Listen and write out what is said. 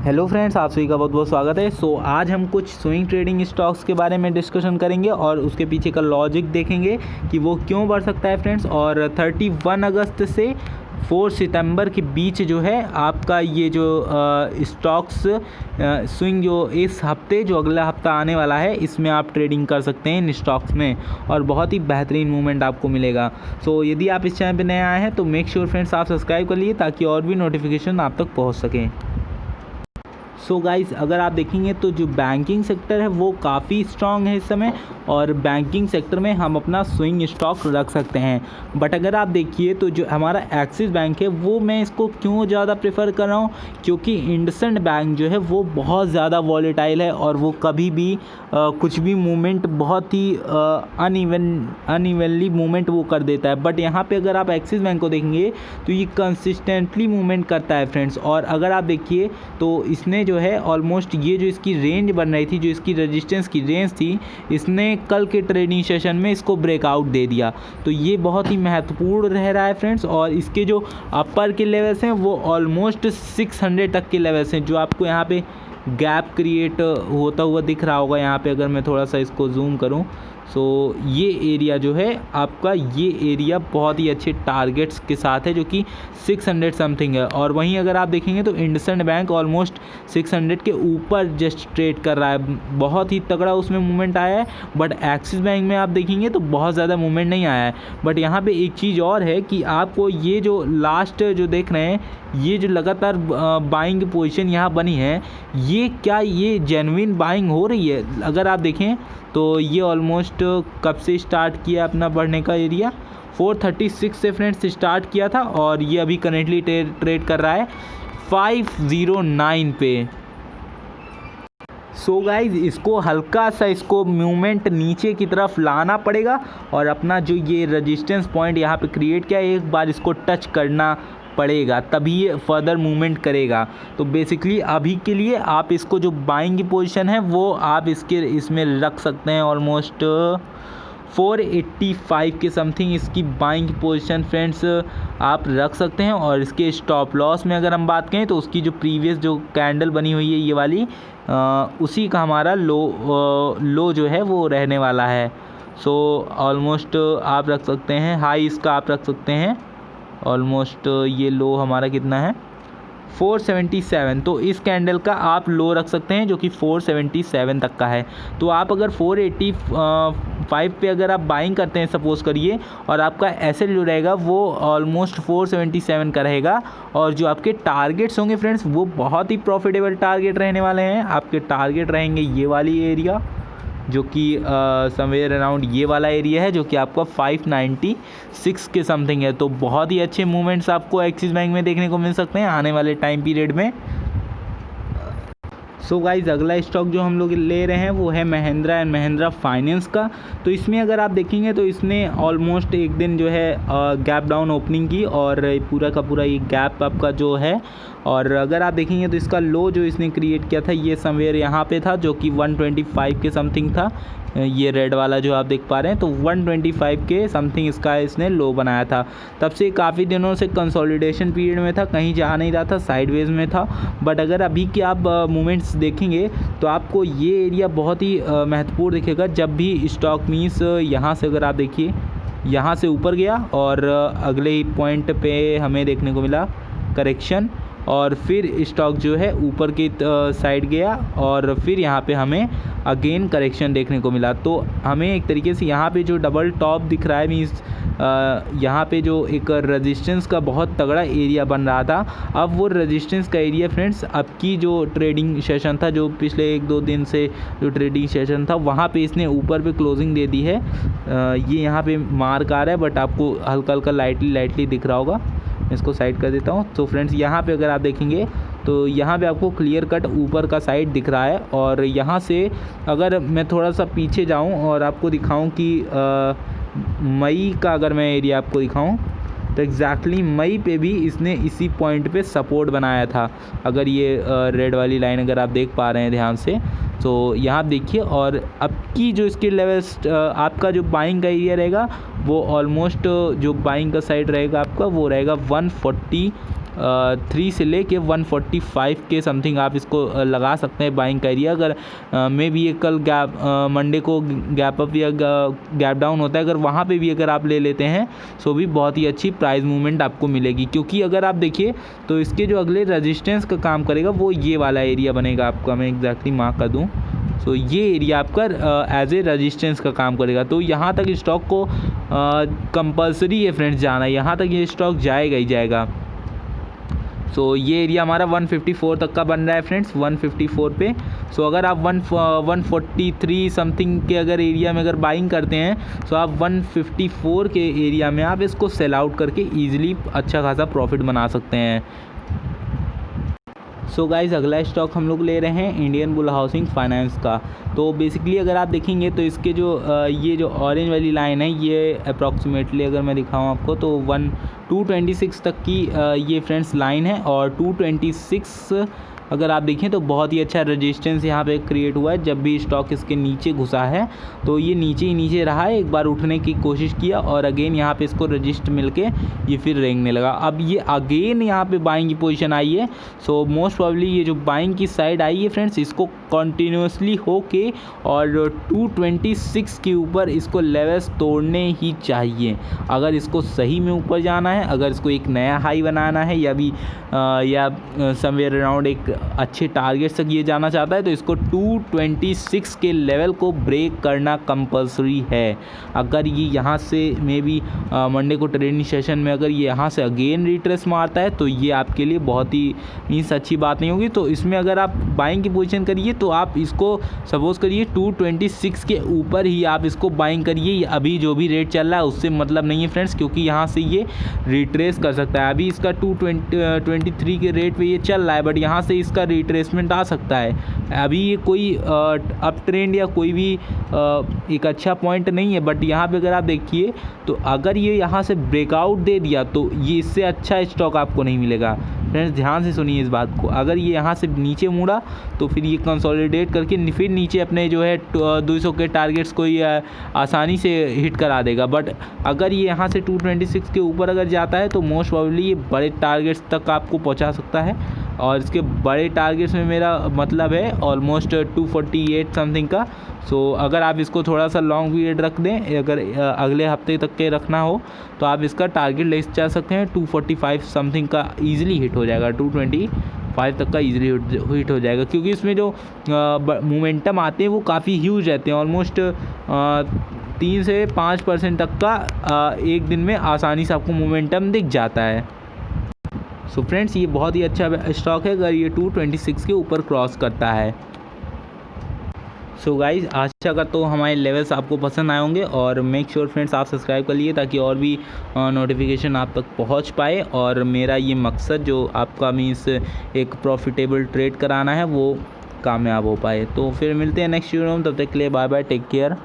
Hello friends, आप सभी का बहुत बहुत स्वागत है। आज हम कुछ स्विंग ट्रेडिंग स्टॉक्स के बारे में डिस्कशन करेंगे और उसके पीछे का लॉजिक देखेंगे कि वो क्यों बढ़ सकता है फ्रेंड्स। और 31 अगस्त से 4 सितंबर के बीच जो है आपका ये जो स्टॉक्स स्विंग जो इस हफ्ते जो अगला हफ्ता आने वाला है इसमें आप ट्रेडिंग कर सकते हैं इन स्टॉक्स में और बहुत ही बेहतरीन मूवमेंट आपको मिलेगा। यदि आप इस चैनल पर नए आए हैं तो मेक श्योर फ्रेंड्स आप सब्सक्राइब कर लिए ताकि और भी नोटिफिकेशन आप तक पहुँच सकें। गाइस, अगर आप देखेंगे तो जो बैंकिंग सेक्टर है वो काफ़ी स्ट्रांग है इस समय और बैंकिंग सेक्टर में हम अपना स्विंग स्टॉक रख सकते हैं। बट अगर आप देखिए तो जो हमारा एक्सिस बैंक है वो मैं इसको क्यों ज़्यादा प्रेफर कर रहा हूँ, क्योंकि इंडसइंड बैंक जो है वो बहुत ज़्यादा वॉलेटाइल है और वो कभी भी कुछ भी मूवमेंट बहुत ही अनइवनली मूवमेंट वो कर देता है। बट यहाँ पे अगर आप एक्सिस बैंक को देखेंगे तो ये कंसिस्टेंटली मूवमेंट करता है फ्रेंड्स। और अगर आप देखिए तो इसने जो है ऑलमोस्ट ये जो इसकी रेंज बन रही थी, जो इसकी रेजिस्टेंस की रेंज थी, इसने कल के ट्रेडिंग सेशन में इसको ब्रेकआउट दे दिया। तो ये बहुत ही महत्वपूर्ण रह रहा है फ्रेंड्स। और इसके जो अपर के लेवल्स हैं वो ऑलमोस्ट 600 तक के लेवल्स हैं, जो आपको यहाँ पे गैप क्रिएट होता हुआ दिख रहा होगा। यहाँ पे अगर मैं थोड़ा सा इसको जूम करूँ ये एरिया जो है आपका, ये एरिया बहुत ही अच्छे टारगेट्स के साथ है जो कि 600 समथिंग है। और वहीं अगर आप देखेंगे तो इंडसइंड बैंक ऑलमोस्ट 600 के ऊपर जस्ट ट्रेड कर रहा है, बहुत ही तगड़ा उसमें मूवमेंट आया है। बट एक्सिस बैंक में आप देखेंगे तो बहुत ज़्यादा मूवमेंट नहीं आया है। बट यहाँ पे एक चीज़ और है कि आपको ये जो लास्ट जो देख रहे हैं, ये जो लगातार बाइंग पोजीशन यहाँ बनी है, ये क्या ये जेन्युइन बाइंग हो रही है? अगर आप देखें तो ये ऑलमोस्ट कब से स्टार्ट किया अपना बढ़ने का एरिया, 436 से फ्रेंड्स स्टार्ट किया था और ये अभी करेंटली ट्रेड कर रहा है 509 पे। गाइज, इसको हल्का सा इसको मूवमेंट नीचे की तरफ लाना पड़ेगा और अपना जो ये रेजिस्टेंस पॉइंट यहाँ पे क्रिएट किया है एक बार इसको टच करना पड़ेगा, तभी ये फर्दर मूवमेंट करेगा। तो बेसिकली अभी के लिए आप इसको जो बाइंग की पोजीशन है वो आप इसमें रख सकते हैं। ऑलमोस्ट 485 के समथिंग इसकी बाइंग पोजीशन फ्रेंड्स आप रख सकते हैं। और इसके स्टॉप लॉस में अगर हम बात करें तो उसकी जो प्रीवियस जो कैंडल बनी हुई है ये वाली, उसी का हमारा लो जो है वो रहने वाला है। ऑलमोस्ट आप रख सकते हैं, हाई इसका आप रख सकते हैं ऑलमोस्ट, ये लो हमारा कितना है 477। तो इस कैंडल का आप लो रख सकते हैं जो कि 477 तक का है। तो आप अगर 485 पे अगर आप बाइंग करते हैं सपोज करिए, और आपका एसएल जो रहेगा वो ऑलमोस्ट 477 का रहेगा, और जो आपके टारगेट्स होंगे फ्रेंड्स वो बहुत ही प्रॉफिटेबल टारगेट रहने वाले हैं। आपके टारगेट रहेंगे ये वाली एरिया जो कि समवेयर अराउंड ये वाला एरिया है जो कि आपका 596 के समथिंग है। तो बहुत ही अच्छे मूवमेंट्स आपको एक्सिस बैंक में देखने को मिल सकते हैं आने वाले टाइम पीरियड में। गाइज, अगला स्टॉक जो हम लोग ले रहे हैं वो है महिंद्रा एंड महिंद्रा फाइनेंस का। तो इसमें अगर आप देखेंगे तो इसने ऑलमोस्ट एक दिन जो है गैप डाउन ओपनिंग की और पूरा का पूरा ये गैप आपका जो है, और अगर आप देखेंगे तो इसका लो जो इसने क्रिएट किया था ये समवेयर यहाँ पे था जो कि 125 के समथिंग था। ये रेड वाला जो आप देख पा रहे हैं तो 125 के समथिंग इसका इसने लो बनाया था। तब से काफ़ी दिनों से कंसोलिडेशन पीरियड में था, कहीं जा नहीं रहा था, साइडवेज में था। बट अगर अभी के आप मूवमेंट्स देखेंगे तो आपको ये एरिया बहुत ही महत्वपूर्ण दिखेगा जब भी स्टॉक मीन्स यहाँ से अगर आप देखिए यहाँ से ऊपर गया और अगले ही पॉइंट पे हमें देखने को मिला करेक्शन, और फिर स्टॉक जो है ऊपर की साइड गया और फिर यहाँ पे हमें अगेन करेक्शन देखने को मिला। तो हमें एक तरीके से यहाँ पे जो डबल टॉप दिख रहा है मीन्स यहाँ पे जो एक रेजिस्टेंस का बहुत तगड़ा एरिया बन रहा था, अब वो रेजिस्टेंस का एरिया फ्रेंड्स अब की जो ट्रेडिंग सेशन था, जो पिछले 1-2 दिन से जो ट्रेडिंग सेशन था वहाँ पे इसने ऊपर पे क्लोजिंग दे दी है। ये यहाँ पे मार्क आ रहा है बट आपको हल्का हल्का लाइटली दिख रहा होगा। इसको साइड कर देता हूँ। तो फ्रेंड्स यहाँ पे अगर आप देखेंगे तो यहाँ पे आपको क्लियर कट ऊपर का साइड दिख रहा है। और यहाँ से अगर मैं थोड़ा सा पीछे जाऊँ और आपको दिखाऊँ कि मई का अगर मैं एरिया आपको दिखाऊँ तो एग्जैक्टली मई पे भी इसने इसी पॉइंट पे सपोर्ट बनाया था। अगर ये रेड वाली लाइन अगर आप देख पा रहे हैं ध्यान से तो यहाँ देखिए, और अब की जो इसके लेवल्स आपका जो बाइंग का एरिया रहेगा वो ऑलमोस्ट जो बाइंग का साइड रहेगा आपका वो रहेगा 140 143 से लेके 145 के समथिंग आप इसको लगा सकते हैं बाइंग का एरिया। अगर मे भी ये कल मंडे को गैप अप या गैप डाउन होता है, अगर वहाँ पे भी अगर आप ले लेते हैं तो भी बहुत ही अच्छी प्राइस मूवमेंट आपको मिलेगी। क्योंकि अगर आप देखिए तो इसके जो अगले रजिस्टेंस का काम करेगा वो ये वाला एरिया बनेगा आपका, मैं एग्जैक्टली मार्क कर दूँ तो ये एरिया आपका एज ए रजिस्टेंस का काम करेगा। तो यहाँ तक स्टॉक को कंपलसरी है फ्रेंड्स जाना, यहाँ तक ये स्टॉक जाएगा ही जाएगा। सो ये एरिया हमारा 154 तक का बन रहा है फ्रेंड्स, 154 पे। सो अगर आप 143 समथिंग के अगर एरिया में अगर बाइंग करते हैं तो आप 154 के एरिया में आप इसको सेल आउट करके ईजिली अच्छा खासा प्रॉफिट बना सकते हैं। सो गाइज़ अगला स्टॉक हम लोग ले रहे हैं इंडियन बुल हाउसिंग फाइनेंस का। तो बेसिकली अगर आप देखेंगे तो इसके जो ये जो ऑरेंज वाली लाइन है ये अप्रॉक्सीमेटली अगर मैं दिखाऊं आपको तो 226 तक की ये फ्रेंड्स लाइन है। और 226 अगर आप देखें तो बहुत ही अच्छा रेजिस्टेंस यहाँ पे क्रिएट हुआ है। जब भी स्टॉक इसके नीचे घुसा है तो ये नीचे ही नीचे रहा है, एक बार उठने की कोशिश किया और अगेन यहाँ पे इसको रजिस्ट मिलके ये फिर रेंगने लगा। अब ये अगेन यहाँ पे बाइंग की पोजीशन आई है। सो मोस्ट प्रॉब्ली ये जो बाइंग की साइड आई है फ्रेंड्स, इसको कंटिन्यूसली होके और 226 के ऊपर इसको लेवल्स तोड़ने ही चाहिए अगर इसको सही में ऊपर जाना है, अगर इसको एक नया हाई बनाना है या समवेयर अराउंड एक अच्छे टारगेट तक ये जाना चाहता है तो इसको 226 के लेवल को ब्रेक करना कंपलसरी है। अगर ये यहाँ से मे बी मंडे को ट्रेडिंग सेशन में अगर ये यहाँ से अगेन रिट्रेस मारता है तो ये आपके लिए बहुत ही मीन्स अच्छी बात नहीं होगी। तो इसमें अगर आप बाइंग की पोजीशन करिए तो आप इसको सपोज करिए 226 के ऊपर ही आप इसको बाइंग करिए। अभी जो भी रेट चल रहा है उससे मतलब नहीं है फ्रेंड्स, क्योंकि यहाँ से ये रिट्रेस कर सकता है। अभी इसका 223 के रेट पे ये चल रहा है, बट यहाँ से इसका रिट्रेसमेंट आ सकता है। अभी ये कोई अप ट्रेंड या कोई भी एक अच्छा पॉइंट नहीं है, बट यहाँ पे अगर आप देखिए तो अगर ये यहाँ से ब्रेकआउट दे दिया तो ये इससे अच्छा स्टॉक आपको नहीं मिलेगा। फ्रेंड्स ध्यान से सुनिए इस बात को, अगर ये यहाँ से नीचे मुड़ा तो फिर ये कंसोलिडेट करके फिर नीचे अपने जो है 200 के टारगेट्स को ये आसानी से हिट करा देगा। बट अगर ये यहाँ से 226 के ऊपर अगर जाता है तो मोस्ट प्रोबेबली ये बड़े टारगेट्स तक आपको पहुँचा सकता है। और इसके बड़े टारगेट्स में मेरा मतलब है ऑलमोस्ट 248 समथिंग का। सो अगर आप इसको थोड़ा सा लॉन्ग पीरियड रख दें, अगर अगले हफ्ते तक के रखना हो तो आप इसका टारगेट ले जा सकते हैं 245 समथिंग का ईजिली हिट हो जाएगा, 225 तक का ईजिली हिट हो जाएगा। क्योंकि इसमें जो मोमेंटम आते हैं वो काफ़ी ह्यूज रहते हैं, ऑलमोस्ट 3 से 5% तक का एक दिन में आसानी से आपको मोमेंटम दिख जाता है। सो फ्रेंड्स ये बहुत ही अच्छा स्टॉक है अगर ये 226 के ऊपर क्रॉस करता है। सो गाइज आशा करता हूँ हमारे लेवल्स आपको पसंद आए होंगे और मेक श्योर फ्रेंड्स आप सब्सक्राइब कर लिए ताकि और भी नोटिफिकेशन आप तक पहुँच पाए और मेरा ये मकसद जो आपका मीन्स एक प्रॉफिटेबल ट्रेड कराना है वो कामयाब हो पाए। तो फिर मिलते हैं नेक्स्ट वीडियो में, तब तक के लिए बाय बाय, टेक केयर।